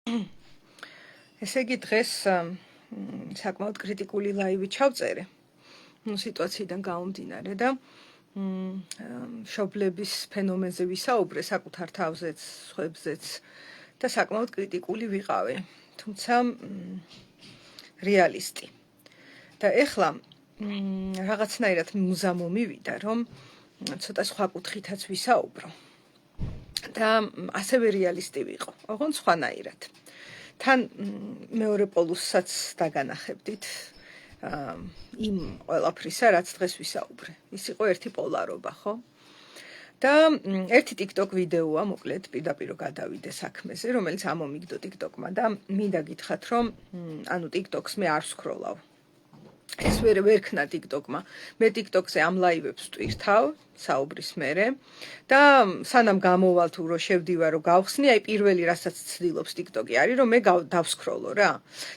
ესე იგი დღეს საკმაოდ კრიტიკული ლაივი ჩავწერე. სიტუაციიდან გამომდინარე და მშობლების ფენომენზე ვისაუბრე საკუთარ თავზეც, სხვებზეც და საკმაოდ კრიტიკული ვიყავი, თუმცა რეალისტი. და ეხლა რაღაცნაირად მუზამო მივიდა, რომ ცოტა სხვა კუთხითაც ვისაუბრო. და ასევე რეალისტი ვიყო, ოღონდ სხვანაირად. თან მეორე პოლუსსაც დაგანახებდით იმ ყველაფრისა, რაც დღეს ვისაუბრე. ის იყო ერთი პოლარობა, ხო? და ერთი TikTok ვიდეოა, მოკლედ პირდაპირ გადავიდე საქმეზე, რომელიც ამომიგდო TikTok-მა და მინდა გითხრათ, რომ ანუ TikTok-ს მე არ ვსკროლავ. ეს ვერ ქნა TikTok-მა. მე TikTok-ზე ამ ლაივებს ვტვირთავ, საუბრის მერე და სანამ გამოვალ თუ რო შევდივარ რო გავხსნი, აი პირველი რასაც ცდილობს TikTok-ი არის, რომ მე დავსკროლო რა.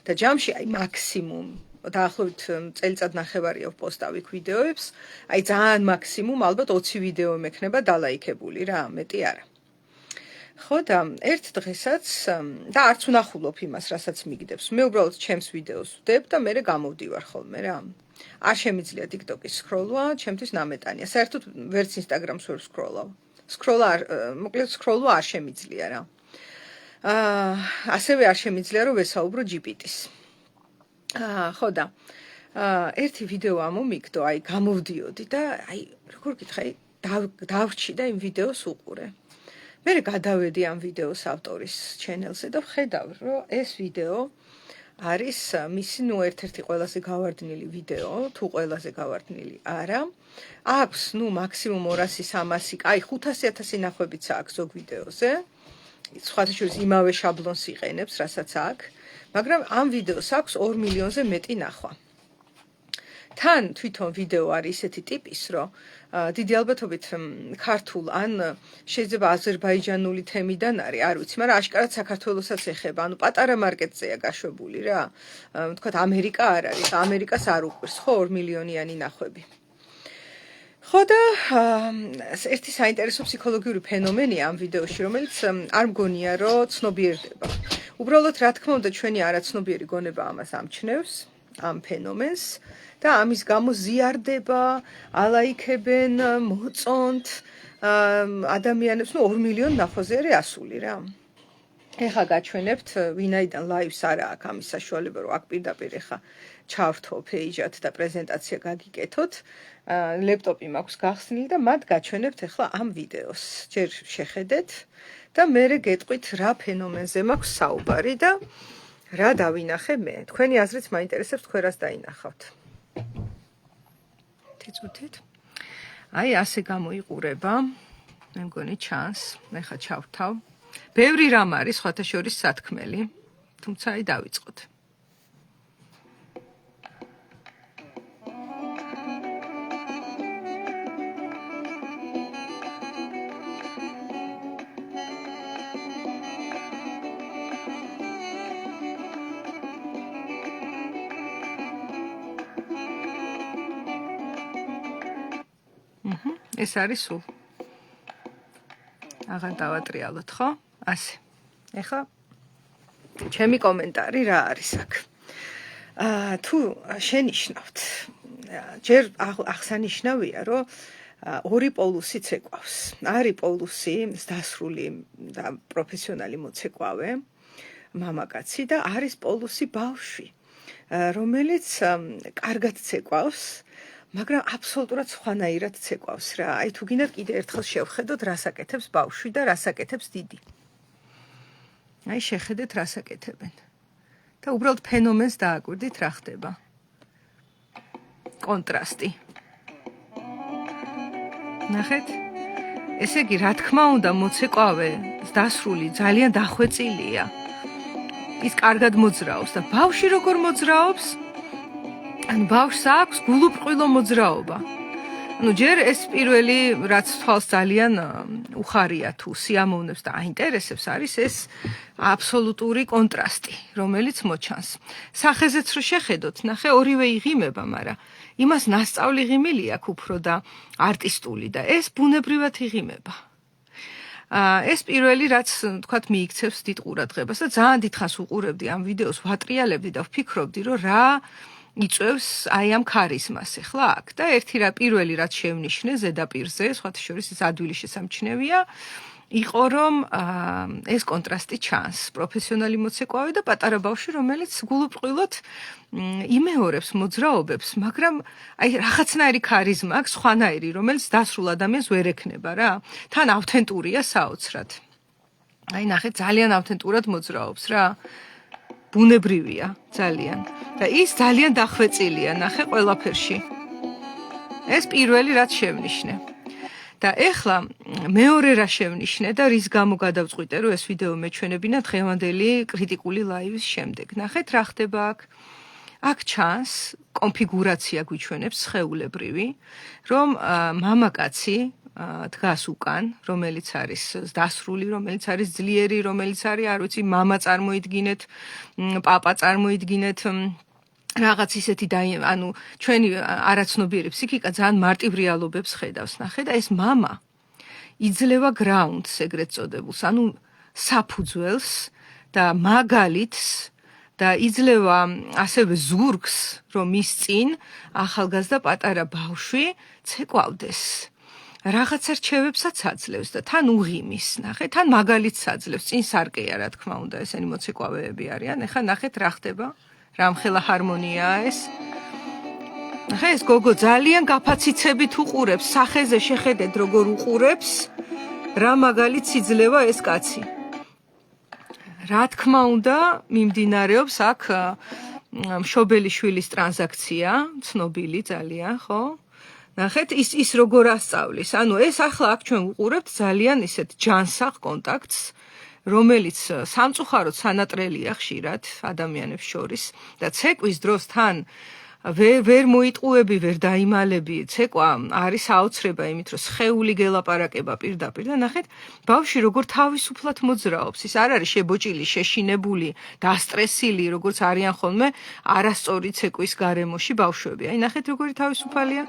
და ჯამში აი მაქსიმუმ დაახლოებით წელიწად ნახევარია ვპოსტავ იქ ვიდეოებს, აი ძალიან მაქსიმუმ ალბათ 20 ვიდეო მექნება დალაიქებული რა, მეტი არა. ხო და ერთ დღესაც და არც ვნახულობ იმას, რასაც მიგდებს. მე უბრალოდ ჩემს ვიდეოს ვდებ და მე გამოვდივარ ხოლმე რა. არ შემიძლია TikTok-ის სკროლვა, ჩემთვის ნამეტანია. საერთოდ ვერც Instagram-ს ვერ ვსკროლავ. მოკლედ სკროლვა არ შემიძლია რა. ასევე არ შემიძლია რომ ვესაუბრო GPT-ს. ხო და ერთი ვიდეო ამომიგდო, აი გამოვდიოდი და აი როგორ გითხრა, დავრჩი და იმ ვიდეოს უყურე. მე გადავედი ამ ვიდეოს ავტორის ჩენელზე და ვხედავ, რომ ეს ვიდეო არის მისი ერთ-ერთი ყველაზე გავარდნილი ვიდეო, თუ ყველაზე გავარდნილი არა. აქვს მაქსიმუმ 200-300, აი 500,000 ნახვებიც აქვს ზოგ ვიდეოზე. სხვათა შორის იმავე შაბლონს იყენებს, რასაც აქვს, მაგრამ ამ ვიდეოს აქვს 2 მილიონზე მეტი ნახვა. თან თვითონ ვიდეო არის ისეთი ტიპის, რომ დიდი ალბათობით ქართულ ან შეიძლება აზერბაიჯანული თემიდან არის, არ ვიცი, მაგრამ აშკარად საქართველოსაც ეხება, ანუ პატარა მარკეტზეა გაშვებული რა. თქვათ ამერიკა არ არის, ამერიკას არ უყვირს, ხო 2 მილიონიანი ნახვები. ხო და ერთი საინტერესო ფსიქოლოგიური ფენომენია ამ ვიდეოში, რომელიც არ მგონია, რომ ცნობიერდება. უბრალოდ რა თქმა უნდა ჩვენი არაცნობიერი გონება ამას ამჩნევს, ამ ფენომენს და ამის გამო ზიარდება, ალაიქებენ, მოწონთ ადამიანებს, 2 მილიონი ნახვაზე არის ასული რა. ეხლა გაჩვენებთ, ვინაიდან ლაივს არა აქვს ამის საშუალება, რომ აქ პირდაპირ ეხლა ჩავრთო პეიჯად და პრეზენტაცია გაგიკეთოთ. ლეპტოპი მაქვს გახსნილი და მათ გაჩვენებთ ეხლა ამ ვიდეოს. ჯერ შეხედეთ და მერე გეტყვით რა ფენომენზე მაქვს საუბარი და რა დავინახე მე. თქვენი აზრიც მაინტერესებს, თქვენ რას დაინახავთ. თეწუთით. აი ასე გამოიყურება. მე მგონი ჩანს, მე ხა ჩავრთავ. ბევრი რამ არის სხვათა შორის სათქმელი, თუმცა აი დავიწყოთ. ეს არის სულ. აღარ დავატრიალოთ, ხო? ასე. ეხლა ჩემი კომენტარი რა არის აქ? თუ შენიშნავთ, ჯერ აღსანიშნავია, რომ ორი პოლუსი ცეკვავს. არის პოლუსი, დასრული და პროფესიონალი მოცეკვავე, მამაკაცი და არის პოლუსი ბავშვი, რომელიც კარგად ცეკვავს. მაგრამ აბსოლუტურად სხვანაირად ცეკვავს რა. აი თუ გინდათ კიდე ერთხელ შევხედოთ, რას აკეთებს ბავშვი და რას აკეთებს დიდი. აი შეხედეთ, რას აკეთებენ. და უბრალოდ ფენომენს დააკვირდით, რა ხდება. კონტრასტი. ნახეთ? ესე იგი, რა თქმა უნდა, მოცეკვავე, დასრული, ძალიან დახვეწილია. ის კარგად მოძრაობს და ბავშვი როგორ მოძრაობს? ანუ ბავშვს აქვს გულუბრყვილო მოძრაობა. ანუ ჯერ ეს პირველი რაც თვალს ძალიან უხარია თუ სიამოვნებს და აინტერესებს არის ეს აბსოლუტური კონტრასტი, რომელიც მოჩანს. სახეზეც რო შეხედოთ, ნახე ორივე იღიმება, მაგრამ იმას ნასწავლი ღიმილი აქვს უფრო და არტისტული და ეს ბუნებრივად იღიმება. ეს პირველი რაც თქვათ მიიქცევს დიდ ყურადღებას და ძალიან დიდხანს უყურებდი ამ ვიდეოს, ვატრიალებდი და ვფიქრობდი, რომ რა იწევს აი ამ ქარიზმას ახლა აქ და ერთი რა პირველი რაც შევნიშნე ზედაპირზე, სხვათა შორის ეს ადვილი შესამჩნევია, იყო რომ ეს კონტრასტი ჩანს, პროფესიონალი მოცეკვავი და პატარა ბავშვი, რომელიც გულუბრყვილოდ იმეორებს მოძრაობებს, მაგრამ აი რაღაცნაირი ქარიზმა აქვს, სხვანაირი, რომელიც დასრულ ადამიანს ვერ ექნება რა. თან ავთენტურია საოცრად. აი ნახე, ძალიან ავთენტურად მოძრაობს რა. ბუნებრივია ძალიან. და ის ძალიან დახვეწილია, ნახე ყველაფერში. ეს პირველი რაც შევნიშნე. და ეხლა მეორე რა შევნიშნე და რის გამო გადავწყვიტე რომ ეს ვიდეო მეჩვენებინა დღევანდელი კრიტიკული ლაივის შემდეგ. ნახეთ რა ხდება აქ. აქ ჩანს კონფიგურაცია გვიჩვენებს სხეულებრივი, რომ მამაკაცი დგას უკან, რომელიც არის დასრული, რომელიც არის ძლიერი, რომელიც არის, არ ვიცი, მამა წარმოიდგინეთ, პაპა წარმოიდგინეთ, რაღაც ისეთი ანუ ჩვენი არაცნობიერი ფსიქიკა ძალიან მარტივ რეალობებს ხედავს, ნახე და ეს მამა იძლევა გრაუნდს, ეგრეთ წოდებულს, ანუ საფუძველს და მაგალითს და იძლევა ასევე ზურგს, რომ მის წინ ახალგაზრდა პატარა ბავშვი ცეკვავდეს. რაღაცა რჩევებსაც აძლევს და თან უღიმის, ნახე, თან მაგალითს აძლევს, წინ სარკეა, რა თქმა უნდა, ესენი მოცეკვავეები არიან. ეხლა ნახეთ რა ხდება. რამხელა ჰარმონიაა ეს. ნახე, ეს გოგო ძალიან გაფაციცებით უყურებს, სახეზე შეხედეთ როგორ უყურებს, რა მაგალითს იძლევა ეს კაცი. რა თქმა უნდა, მიმდინარეობს აქ მშობელი შვილის ტრანზაქცია, ცნობილი ძალიან, ხო? ნახეთ, ის როგორ ასწავლის. ანუ ეს ახლა აქ ჩვენ ვუყურებთ ძალიან ისეთ ჯანსაღ კონტაქტს, რომელიც სამწუხაროდ სანატრელია ხშირად ადამიანებს შორის და ცეკვის დროს თან ვერ მოიტყუები, ვერ დაიმალები. ცეკვა არის აუცრება იმით, რომ სხეული გელაპარაკება პირდაპირ და ნახეთ, ბავშვი როგორ თავისუფლად მოძრაობს. ის არ არის შებოჭილი, შეშინებული, დასტრესილი, როგორც არიან ხოლმე არასწორი ცეკვის გარემოში ბავშვები. აი ნახეთ როგორი თავისუფალია.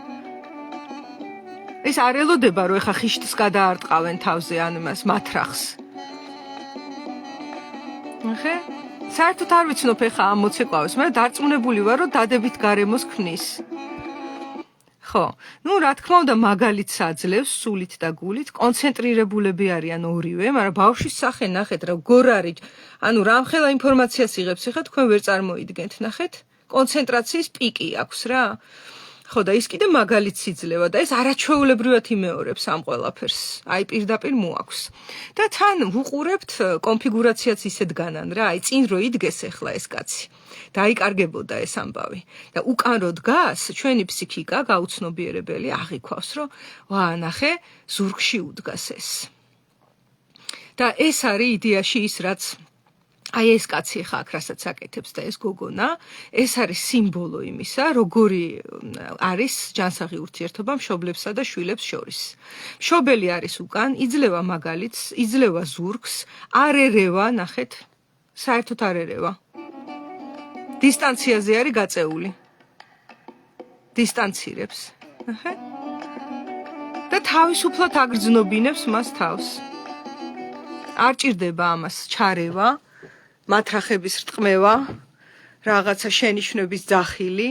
ეს არ ელოდება, რომ ეხა ხიშტს გადაარტყავენ თავზე ან იმას მათრახს. ნახე? საერთოდ არ ვიცნობ ეხა ამ მოცეკვავს, მე დარწმუნებული ვარ, რომ დადებით გარემოს ქმნის. ხო, ну რა თქმა უნდა მაგალითს აძლევს სულით და გულით, კონცენტრირებულები არიან ორივე, მაგრამ ბავშვის სახე ნახეთ, როგორ არის, ანუ რამხელა ინფორმაციას იღებს, ეხლა თქვენ ვერ წარმოიდგენთ, ნახეთ? კონცენტრაციის პიკი აქვს რა. ხო და ის კიდე მაგალითს იძლევა და ეს არაჩვეულებრივად იმეორებს ამ ყველაფერს. აი პირდაპირ მოაქვს. და თან ვუყურებთ კონფიგურაციაც ისეთ განან რა, აი წინ რო იდგეს ახლა ეს კაცი. დაიკარგებოდა ეს ამბავი. და უკან რო დგას, ჩვენი ფსიქიკა გაუცნობიერებელი აღიქვავს, რომ ვა, ნახე, ზურგში უდგას ეს. და ეს არის იდეაში ის რაც აი ეს კაცი ხა აქ რასაც აკეთებს და ეს გოგონა, ეს არის სიმბოლო იმისა, როგორი არის ჯანსაღი ურთიერთობა მშობლებსა და შვილებს შორის. მშობელი არის უკან, იძლევა მაგალითს, იძლევა ზურგს, არ ერევა, ნახეთ, საერთოდ არ ერევა. დისტანციაზე არის გაწეული. დისტანცირებს, ნახე? და თავისუფლად აგრძნობინებს მას თავს. არ ჭირდება ამას ჩარევა. მათრახების რტყმევა, რაღაცა შენიშვნების ძახილი,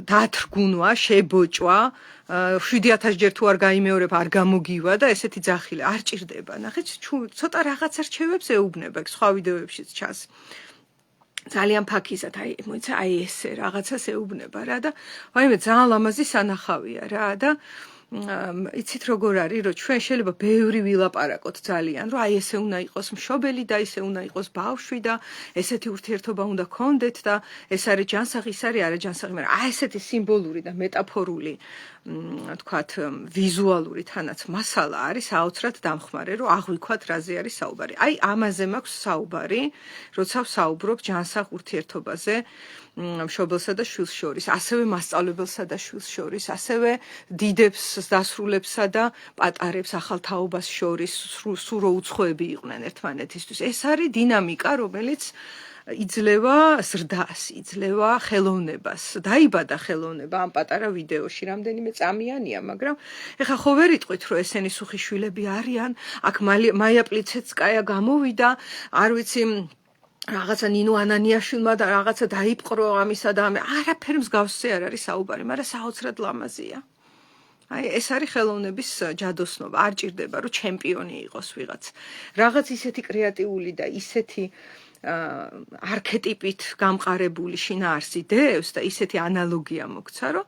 დათრგუნვა, შებოჭვა, 7000 ჯერ თუ არ გაიმეორებ, არ გამოგივა და ესეთი ძახილი არ ჭირდება. ნახეთ, ცოტა რაღაცა რჩევებს ეუბნება, სხვა ვიდეოებშიც ჩანს. ძალიან ფაქიზად, აი, მოიცა, აი ესე რაღაცას ეუბნება რა და ვაიმე ძალიან ლამაზი სანახავია რა და იცით როგორ არის, რომ ჩვენ შეიძლება ბევრი ვილაპარაკოთ ძალიან, რომ აი ესე უნდა იყოს მშობელი და ესე უნდა იყოს ბავშვი და ესეთი ურთიერთობა უნდა გქონდეთ და ეს არის ჯანსაღი, ის არის არაჯანსაღი, მაგრამ აი ესეთი სიმბოლური და მეტაფორული, თქვათ, ვიზუალური თანაც მასალა არის აუცრად დამხმარე, რომ აღვიქვათ რაზე არის საუბარი. აი ამაზე მაქვს საუბარი, როცა ვსაუბრობ ჯანსაღ ურთიერთობაზე მშობელსა და შვილს შორის, ასევე მასწავლებელსა და შვილს შორის, ასევე დიდებს, დასრულებსა და პატარებს ახალ თაობას შორის, სულ რო უცხოები იყვნენ ერთმანეთისთვის. ეს არის დინამიკა, რომელიც იძლევა ზრდას, იძლევა ხელოვნებას. დაიბადა ხელოვნება ამ პატარა ვიდეოში, რამდენიმე წამიანია, მაგრამ ეხა ხო ვერ იტყვით, რომ ესენი სუხიშვილები არიან, აქ მაია პლიცეცკაია გამოვიდა, არ ვიცი რაღაცა ნინო ანანიაშვილმა და რაღაცა დაიპყრო ამისა და არაფერ მსგავსზე არ არის საუბარი, მაგრამ საოცრად ლამაზია. აი ეს არის ხელოვნების ჯადოსნობა, არ ჭირდება რომ ჩემპიონი იყოს ვიღაც. რაღაც ისეთი კრეატიული და ისეთი არქეტიპით გამყარებული შინაარსი დევს და ისეთი ანალოგია მოგცა, რომ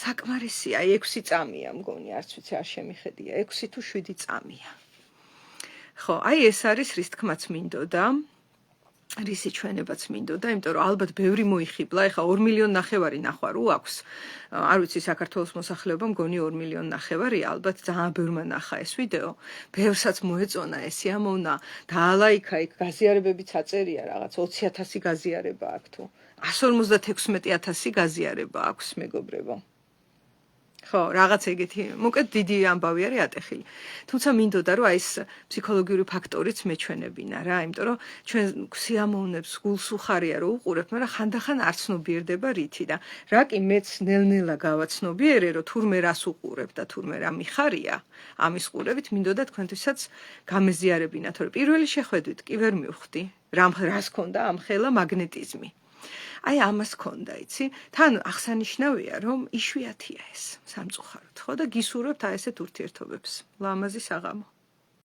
საკმარისია, 6 წამია მგონი, არც ვიცი არ შემიხედია, 6 თუ 7 წამია. ხო, აი ეს არის რის თქმაც მინდოდა. რისი ჩვენებაც მინდოდა, იმიტომ რომ ალბათ ბევრი მოიხიბლა, ეხა 2 მილიონი ნახევარი ნახვა რო აქვს. არ ვიცი საქართველოს მოსახლეობა მგონი 2 მილიონი ნახევარია, ალბათ ძალიან ბევრმა ნახა ეს ვიდეო. ბევრსაც მოეწონა ეს ამოვნა, დაალაიქა იქ გაზიარებებიც აწერია რაღაც 20,000 გაზიარება აქვს თუ 156,000 გაზიარება აქვს მეგობრებო. ხო, რაღაც ეგეთი, მოკლედ დიდი ამბავი არის ატეხილი. თუმცა მინდოდა რომ აი ეს ფსიქოლოგიური ფაქტორიც მეჩვენებინა რა, იმიტომ რომ ჩვენ სიამოვნებს გულს უხარია რომ უყურებ, მაგრამ ხანდახან არ ცნობიერდება რითი და რა კი მეც ნელ-ნელა გავაცნობიერე რომ თურმე რას უყურებ და თურმე რა მიხარია ამის ყურებით, მინდოდა თქვენთვისაც გამეზიარებინათ, რომ პირველი შეხვედრით კი ვერ მივხვდი, რას ქონდა ამ ხელა მაგნეტიზმი. აი ამას ქონდა, იცი? თან აღსანიშნავია, რომ იშვიათია ეს სამწუხაროდ, ხო და გისურვებთ აი ესეთ ურთიერთობებს. ლამაზი საღამო.